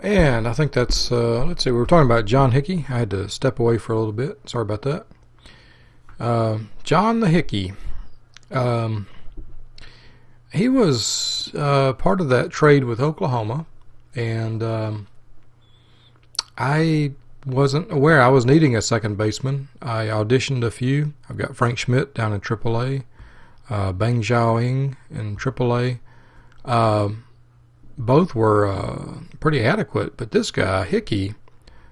And I think that's, let's see, we were talking about John Hickey. I had to step away for a little bit. Sorry about that. John the Hickey. Um, he was part of that trade with Oklahoma, and I wasn't aware I was needing a second baseman. I auditioned a few. I've got Frank Schmidt down in AAA, Bang Xiaoying in AAA. Both were pretty adequate, but this guy, Hickey,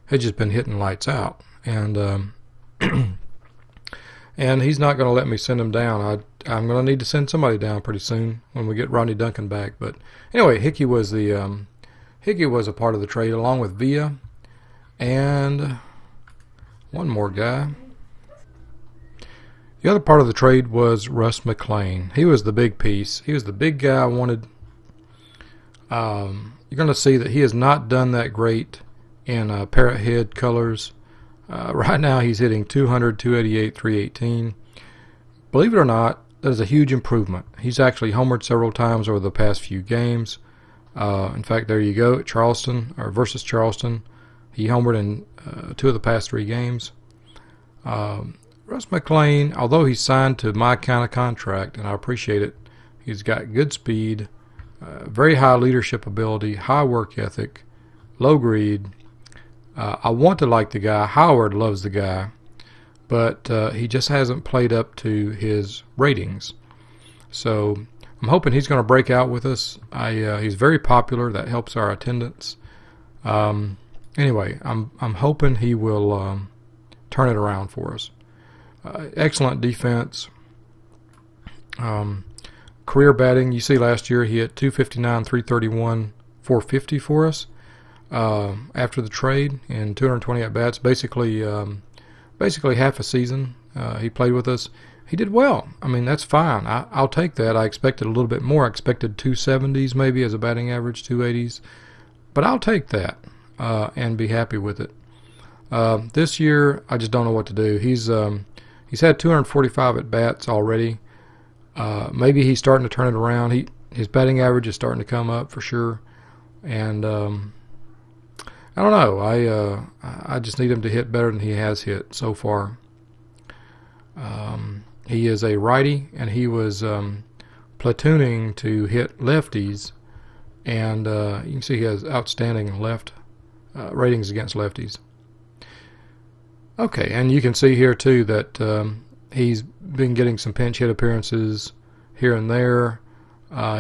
had just been hitting lights out. And and he's not going to let me send him down. I'm going to need to send somebody down pretty soon when we get Ronnie Duncan back. But anyway, Hickey was a part of the trade along with Villa and one more guy. The other part of the trade was Russ McLean. He was the big piece. He was the big guy I wanted. You're going to see that he has not done that great in Parrot head colors. Right now he's hitting 200, 288, 318. Believe it or not, that is a huge improvement. He's actually homered several times over the past few games. In fact, there you go, at Charleston, or versus Charleston. He homered in 2 of the past 3 games. Russ McLean, although he's signed to my kind of contract, and I appreciate it, he's got good speed, very high leadership ability, high work ethic, low greed. I want to like the guy. Howard loves the guy, but he just hasn't played up to his ratings. So I'm hoping he's going to break out with us. He's very popular. That helps our attendance. Anyway, I'm hoping he will turn it around for us. Excellent defense. Career batting. You see, last year he hit 259, 331, 450 for us. After the trade in 220 at bats, basically half a season he played with us. He did well. I mean, that's fine. I'll take that. I expected a little bit more. I expected 270s maybe as a batting average, 280s, but I'll take that and be happy with it. This year, I just don't know what to do. He's had 245 at bats already. Maybe he's starting to turn it around. His batting average is starting to come up for sure, and I don't know. I just need him to hit better than he has hit so far. He is a righty, and he was platooning to hit lefties, and you can see he has outstanding left ratings against lefties. Okay, and you can see here too that he's been getting some pinch hit appearances here and there.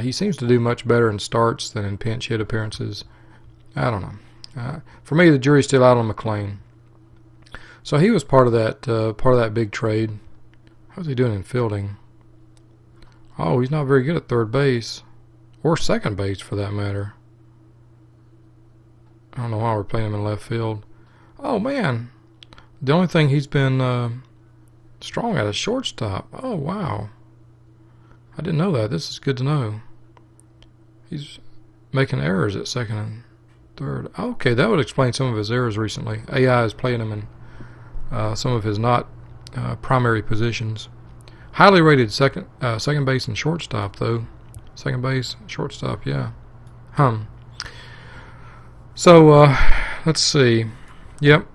He seems to do much better in starts than in pinch hit appearances. I don't know. For me, the jury's still out on McLean. So he was part of that big trade. How's he doing in fielding? Oh, he's not very good at third base, or second base for that matter. I don't know why we're playing him in left field. Oh man, the only thing he's been strong at is shortstop. Oh wow, I didn't know that. This is good to know. He's making errors at second and third. Okay, that would explain some of his errors recently. AI is playing him in some of his not primary positions. Highly rated second base and shortstop though. Second base, shortstop, yeah. So let's see. Yep.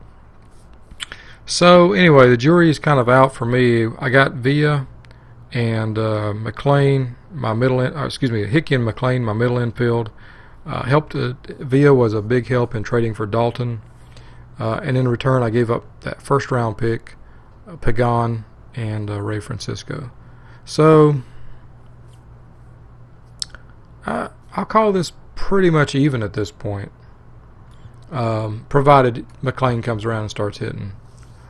So anyway, the jury is kind of out for me. I got Villa and McLean, my middle end. Hickey and McLean, my middle infield. Helped. Villa was a big help in trading for Dalton, and in return, I gave up that first-round pick, Pagan and Ray Francisco. So I'll call this pretty much even at this point, provided McLean comes around and starts hitting.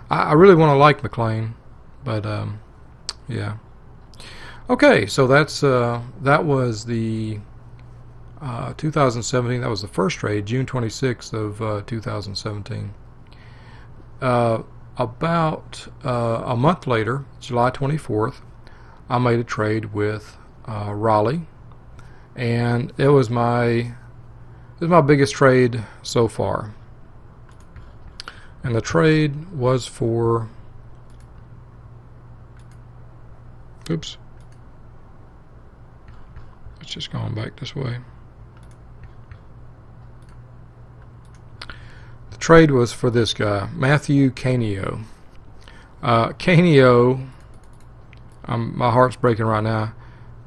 I really want to like McLean, but yeah. Okay, so that was the 2017. That was the first trade, June 26th of 2017. About a month later, July 24th, I made a trade with Raleigh, and it was my biggest trade so far. And the trade was for, oops, it's just going back this way. trade was for this guy, Matthew Canio. Canio, my heart's breaking right now.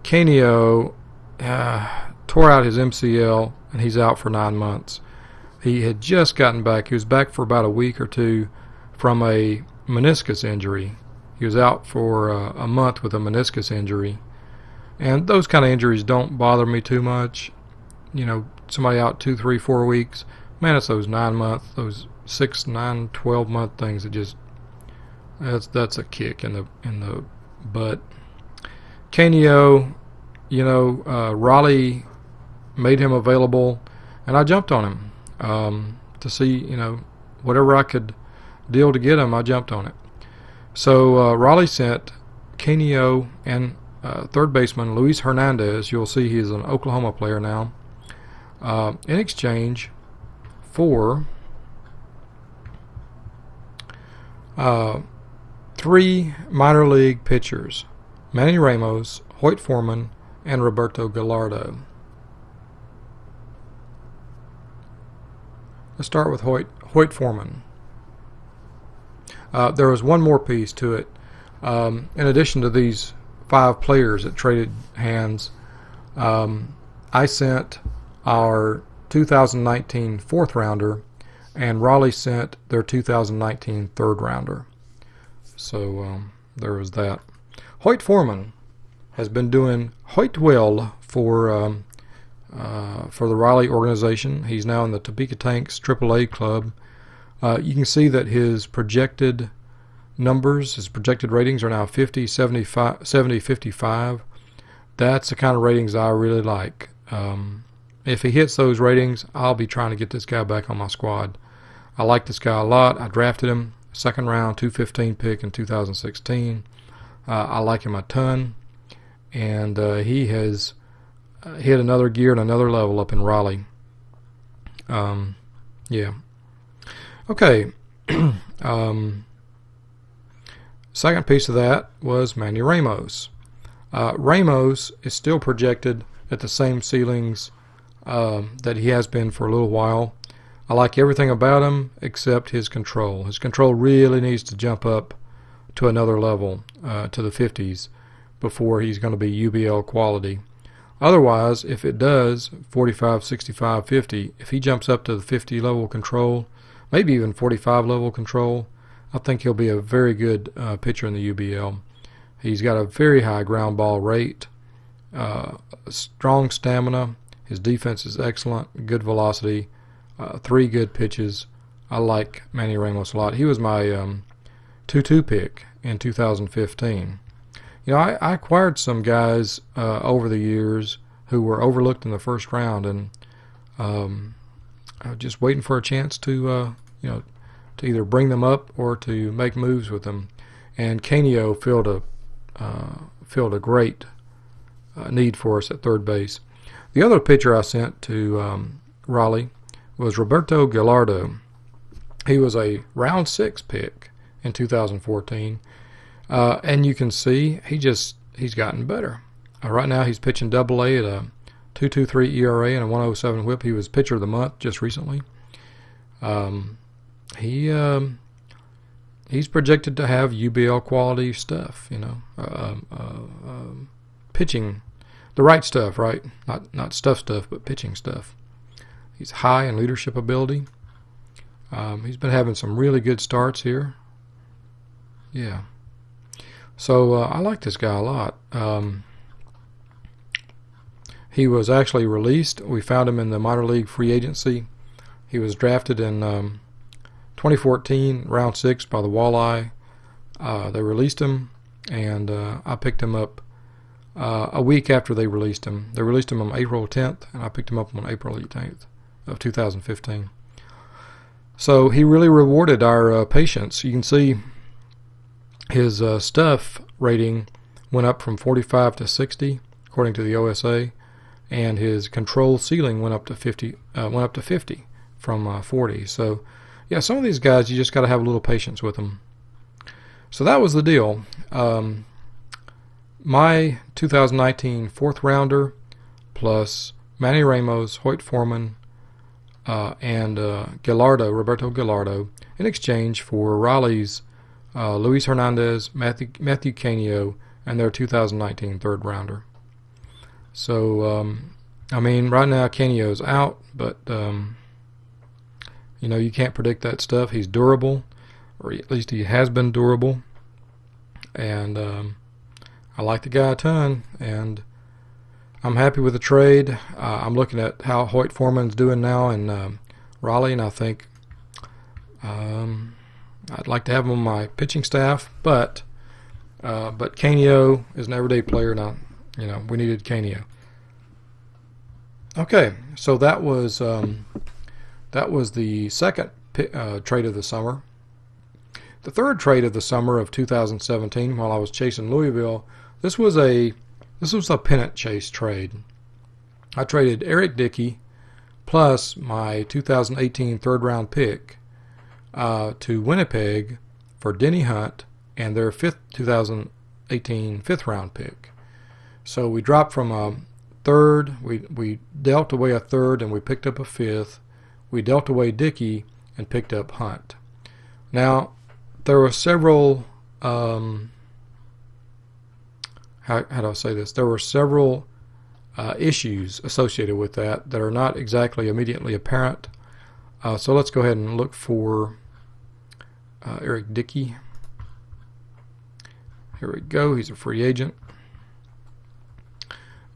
Canio tore out his MCL, and he's out for 9 months. He had just gotten back. He was back for about a week or two from a meniscus injury. He was out for a month with a meniscus injury. And those kind of injuries don't bother me too much. You know, somebody out 2, 3, 4 weeks. Man, it's those 9 month, those 6, 9, 12 month things that just that's a kick in the butt. Canio, you know, Raleigh made him available, and I jumped on him to see, you know, whatever I could deal to get him. I jumped on it. So Raleigh sent Canio and third baseman Luis Hernandez. You'll see he's an Oklahoma player now. In exchange for 3 minor league pitchers: Manny Ramos, Hoyt Foreman, and Roberto Gallardo. Let's start with Hoyt Foreman. There was one more piece to it. In addition to these 5 players that traded hands, I sent our 2019 4th rounder, and Raleigh sent their 2019 3rd rounder. So there was that. Hoyt Foreman has been doing Hoyt well for the Raleigh organization. He's now in the Topeka Tanks AAA club. You can see that his projected numbers, his projected ratings are now 50, 75, 70, 55. That's the kind of ratings I really like. If he hits those ratings, I'll be trying to get this guy back on my squad. I like this guy a lot. I drafted him, 2nd round, 215 pick in 2016. I like him a ton, and he has hit another gear and another level up in Raleigh. Yeah. Okay. Second piece of that was Manny Ramos. Ramos is still projected at the same ceilings that he has been for a little while. I like everything about him except his control. His control really needs to jump up to another level, to the 50s, before he's going to be UBL quality. Otherwise, if it does, 45, 65, 50, if he jumps up to the 50 level control, maybe even 45 level control, I think he'll be a very good pitcher in the UBL. He's got a very high ground ball rate, strong stamina. His defense is excellent, good velocity, 3 good pitches. I like Manny Ramos a lot. He was my 2-2 pick in 2015. You know, I acquired some guys over the years who were overlooked in the 1st round, and I was just waiting for a chance to, you know, to either bring them up or to make moves with them. And Canio filled a great need for us at third base. The other pitcher I sent to Raleigh was Roberto Gallardo. He was a round 6 pick in 2014. And you can see he's gotten better. Right now he's pitching Double-A at a 2.23 ERA and a 1.07 WHIP. He was pitcher of the month just recently. He's projected to have UBL quality stuff, you know, pitching, the right stuff, right? Not stuff, but pitching stuff. He's high in leadership ability. He's been having some really good starts here. Yeah. So I like this guy a lot. He was actually released. We found him in the minor league free agency. He was drafted in 2014, round 6 by the Walleye. They released him, and I picked him up a week after they released him. They released him on April 10th, and I picked him up on April 18th of 2015. So he really rewarded our patience. You can see his stuff rating went up from 45 to 60, according to the OSA, and his control ceiling went up to 50. From 40. So, yeah, some of these guys you just got to have a little patience with them. So that was the deal. My 2019 4th rounder plus Manny Ramos, Hoyt Foreman, and Roberto Gallardo, in exchange for Raleigh's Luis Hernandez, Matthew Canio, and their 2019 third rounder. So, I mean, right now Canio's out, but you know, you can't predict that stuff. He's durable, or at least he has been durable, and I like the guy a ton, and I'm happy with the trade. I'm looking at how Hoyt Foreman's doing now in Raleigh, and I think I'd like to have him on my pitching staff, but Canio is an everyday player now. You know, we needed Canio. Okay, so that was the second trade of the summer. The third trade of the summer of 2017, while I was chasing Louisville, this was a pennant chase trade. I traded Eric Dickey plus my 2018 third round pick to Winnipeg for Denny Hunt and their 2018 fifth round pick. So we dropped from a third, we dealt away a third, and we picked up a fifth. We dealt away Dickey and picked up Hunt. Now, there were several, how do I say this? There were several issues associated with that are not exactly immediately apparent. So let's go ahead and look for Eric Dickey. Here we go. He's a free agent.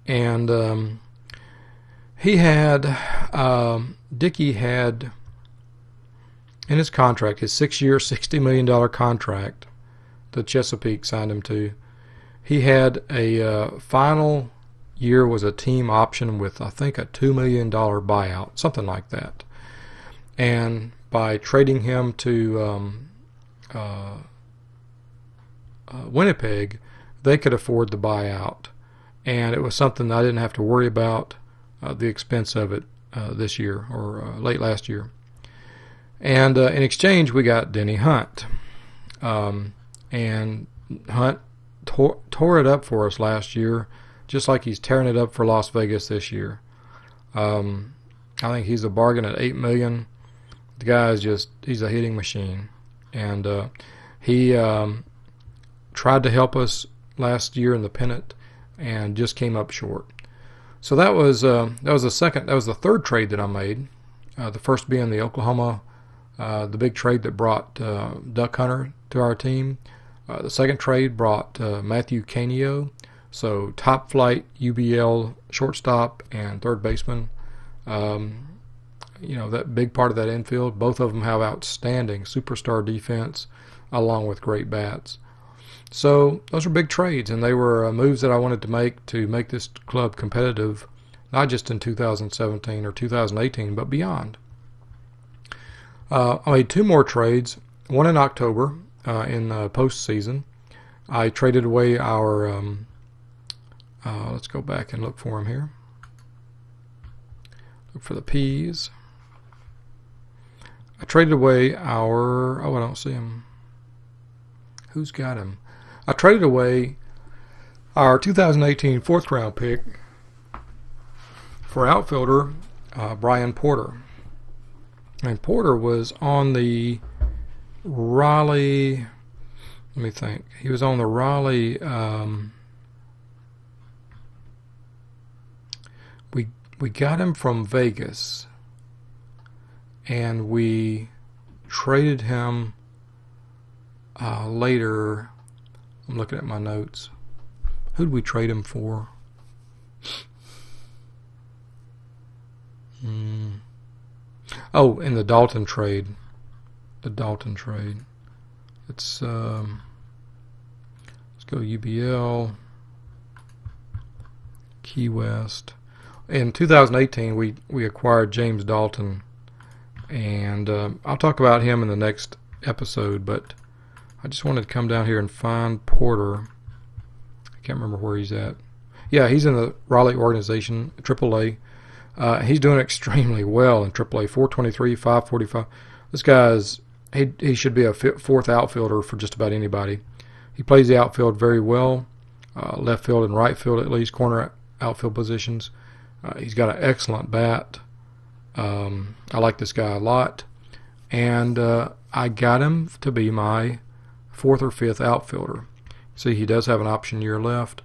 And Dickey had in his contract, his 6-year, $60 million contract that Chesapeake signed him to, he had a final year was a team option with, I think, a $2 million buyout, something like that. And by trading him to Winnipeg, they could afford the buyout. And it was something I didn't have to worry about the expense of it this year or late last year. And in exchange, we got Denny Hunt. And Hunt tore it up for us last year, just like he's tearing it up for Las Vegas this year. I think he's a bargain at $8 million. The guy is he's a hitting machine. And he tried to help us last year in the pennant and just came up short. So that was the third trade that I made. The first being the Oklahoma, the big trade that brought Duck Hunter to our team. The second trade brought Matthew Canio, so top flight UBL shortstop and third baseman. You know, that big part of that infield. Both of them have outstanding superstar defense along with great bats. So those were big trades, and they were moves that I wanted to make this club competitive, not just in 2017 or 2018, but beyond. I made two more trades, one in October in postseason. I traded away our, let's go back and look for him here. Look for the P's. I traded away our, I don't see him. Who's got him? I traded away our 2018 fourth round pick for outfielder Brian Porter. And Porter was on the Raleigh, let me think. He was on the Raleigh, we got him from Vegas, and we traded him later. I'm looking at my notes. Who'd we trade him for? Oh, in the Dalton trade. The Dalton trade. Let's go UBL. Key West. In 2018, we acquired James Dalton, and I'll talk about him in the next episode, but I just wanted to come down here and find Porter. I can't remember where he's at. Yeah, he's in the Raleigh organization, AAA. He's doing extremely well in AAA, 423, 545. This guy's, he should be a fourth outfielder for just about anybody. He plays the outfield very well, left field and right field at least, corner outfield positions. He's got an excellent bat. I like this guy a lot, and I got him to be my 4th or 5th outfielder. See, he does have an option year left.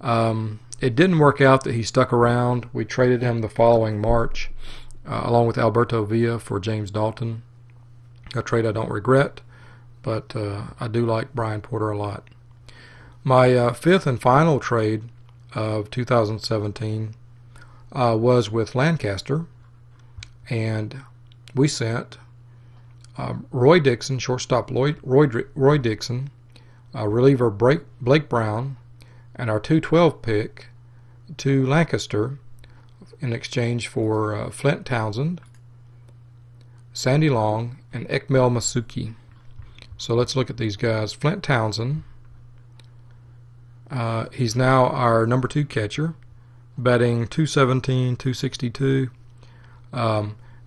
It didn't work out that he stuck around. We traded him the following March, along with Alberto Villa for James Dalton. A trade I don't regret, but I do like Brian Porter a lot. My 5th and final trade of 2017 was with Lancaster, and we sent Roy Dixon, shortstop Roy Dixon, reliever Blake Brown, and our 212 pick to Lancaster in exchange for Flint Townsend, Sandy Long, and Ekmel Masuki. So let's look at these guys. Flint Townsend, he's now our number 2 catcher, batting 217, 262.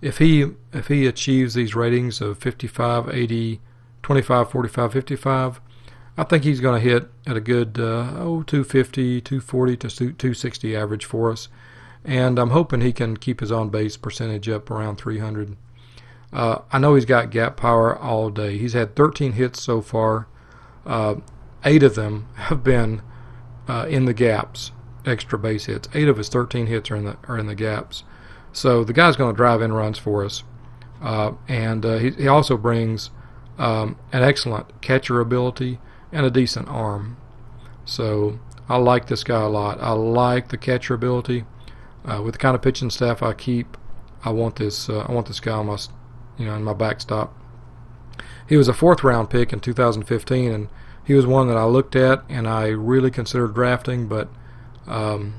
If he achieves these ratings of 55, 80, 25, 45, 55, I think he's going to hit at a good 250, 240 to 260 average for us. And I'm hoping he can keep his on-base percentage up around 300. I know he's got gap power all day. He's had 13 hits so far. 8 of them have been in the gaps, extra base hits. 8 of his 13 hits are in the gaps. So the guy's going to drive in runs for us. And he also brings an excellent catcher ability and a decent arm. So I like this guy a lot. I like the catcher ability. With the kind of pitching staff I keep, I want this guy on my, in my backstop. He was a 4th round pick in 2015, and he was one that I looked at and I really considered drafting, but I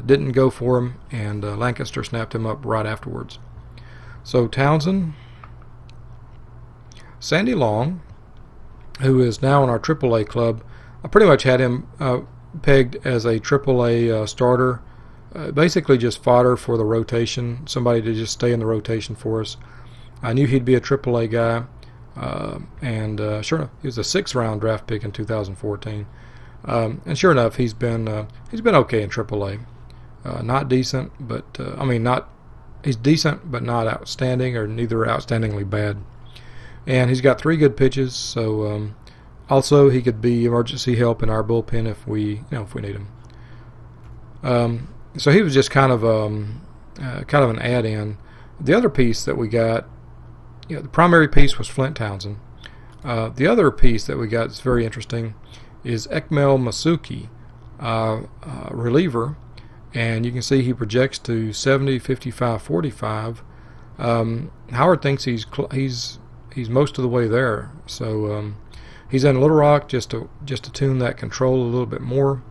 didn't go for him, and Lancaster snapped him up right afterwards. So Townsend, Sandy Long, who is now in our AAA club. I pretty much had him pegged as a AAA starter, basically just fodder for the rotation, somebody to just stay in the rotation for us. I knew he'd be a AAA guy, and sure enough, he was a 6th round draft pick in 2014. And sure enough, he's been okay in AAA. Not decent, but he's decent, but not outstanding, or neither outstandingly bad. And he's got 3 good pitches, so also he could be emergency help in our bullpen if we need him. So he was just kind of an add-in. The other piece that we got, the primary piece was Flint Townsend. The other piece that we got is very interesting is Ekmel Masuki, reliever, and you can see he projects to 70, 55, 45. Howard thinks he's most of the way there, so he's in Little Rock just to tune that control a little bit more.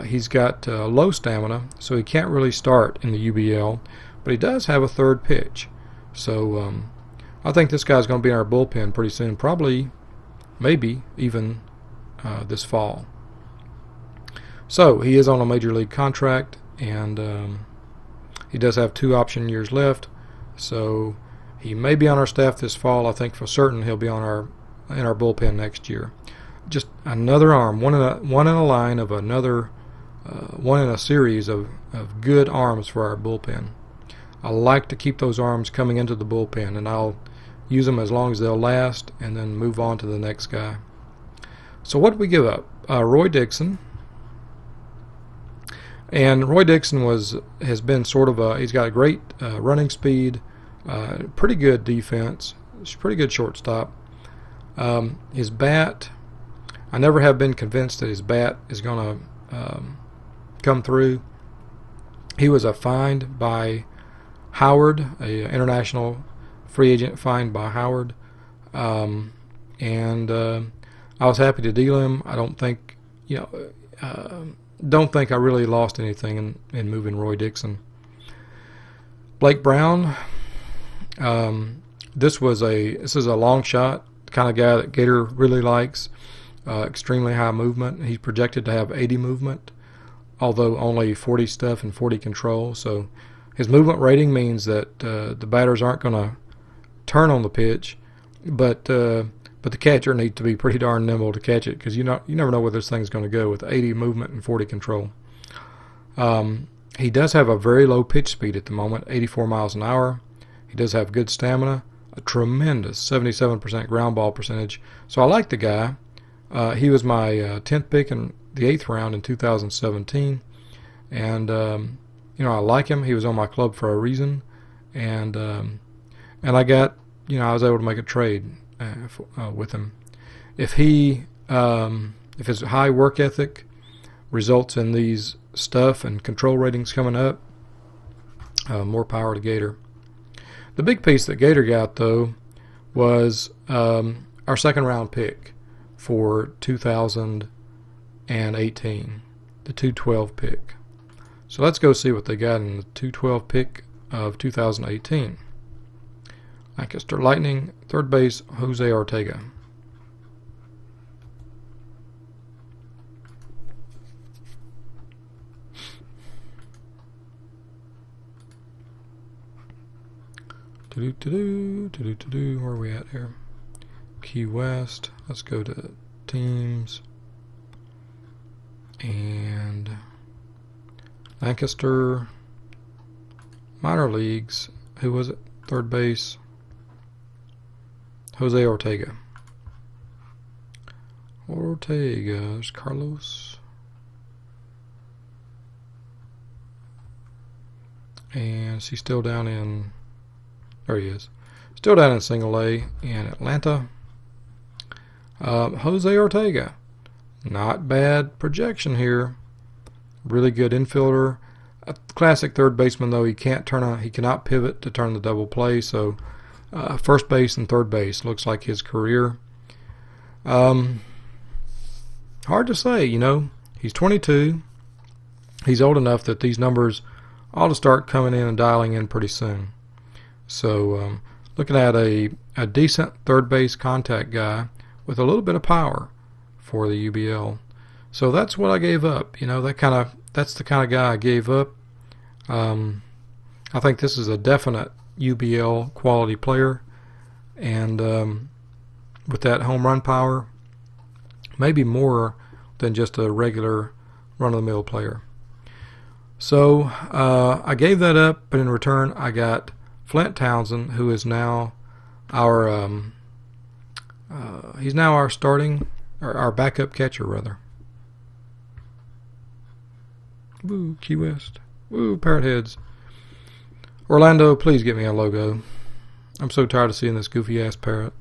He's got low stamina, so he can't really start in the UBL, but he does have a 3rd pitch. So I think this guy's going to be in our bullpen pretty soon, probably, maybe even this fall. So he is on a major league contract, and he does have 2 option years left. So he may be on our staff this fall. I think for certain he'll be in our bullpen next year. Just another arm, one in a line of another, one in a series of good arms for our bullpen. I like to keep those arms coming into the bullpen, and I'll use them as long as they'll last, and then move on to the next guy. So what did we give up? Roy Dixon. And Roy Dixon has been sort of he's got a great running speed, pretty good defense, pretty good shortstop. His bat, I never have been convinced that his bat is going to come through. He was a find by Howard, a international free agent find by Howard, and I was happy to deal him. I don't think I really lost anything in moving Roy Dixon. Blake Brown, this is a long shot, the kind of guy that Gator really likes. Extremely high movement. He's projected to have 80 movement, although only 40 stuff and 40 control. So his movement rating means that the batters aren't going to turn on the pitch, but the catcher needs to be pretty darn nimble to catch it, because you never know where this thing's going to go with 80 movement and 40 control. He does have a very low pitch speed at the moment, 84 miles an hour. He does have good stamina, a tremendous 77% ground ball percentage. So I like the guy. He was my 10th pick in the 8th round in 2017. And, you know, I like him. He was on my club for a reason. And I got, you know, I was able to make a trade with him. If his high work ethic results in these stuff and control ratings coming up, more power to Gator. The big piece that Gator got, though, was our second round pick for 2018, the 212 pick. So let's go see what they got in the 212 pick of 2018. Lancaster Lightning, third base, Jose Ortega. Where are we at here? Key West. Let's go to teams. And Lancaster. Minor leagues. Who was it? Third base. Jose Ortega. There's Carlos. And is he still down in... There he is. Still down in single A in Atlanta. Jose Ortega. Not bad projection here. Really good infielder. A classic third baseman, though. He cannot pivot to turn the double play. So first base and third base looks like his career. Hard to say, you know. He's 22. He's old enough that these numbers ought to start coming in and dialing in pretty soon. So looking at a decent third base contact guy with a little bit of power for the UBL. So that's what I gave up. You know, that's the kind of guy I gave up. I think this is a definite UBL quality player, and with that home run power, maybe more than just a regular run-of-the-mill player. So I gave that up, but in return I got Flint Townsend, who is now our he's now our our backup catcher, rather. Woo, Key West. Woo, Parrot heads. Orlando, please get me a logo. I'm so tired of seeing this goofy ass parrot.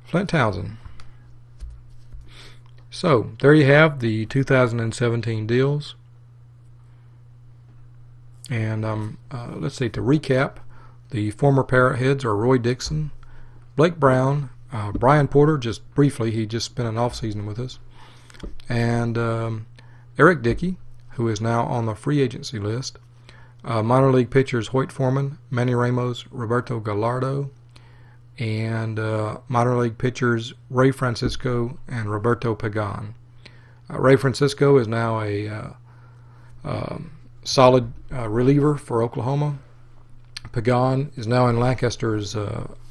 Flint Townsend. So there you have the 2017 deals. And let's see, to recap, the former Parrot heads are Roy Dixon, Blake Brown, Brian Porter, just briefly, he just spent an off season with us, and Eric Dickey, who is now on the free agency list, minor league pitchers Hoyt Foreman, Manny Ramos, Roberto Gallardo, and minor league pitchers Ray Francisco and Roberto Pagan. Ray Francisco is now a solid reliever for Oklahoma. Pagan is now in Lancaster's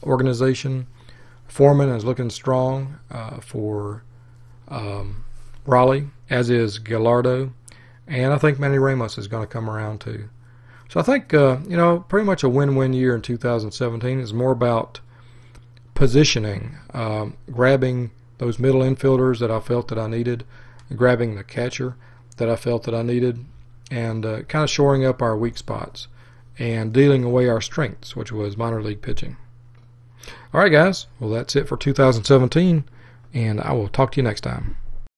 organization. Foreman is looking strong for Raleigh, as is Gallardo. And I think Manny Ramos is going to come around too. So I think, you know, pretty much a win-win year in 2017. It's more about positioning, grabbing those middle infielders that I felt that I needed, grabbing the catcher that I felt that I needed, and kind of shoring up our weak spots and dealing away our strengths, which was minor league pitching. All right, guys. Well, that's it for 2017, and I will talk to you next time.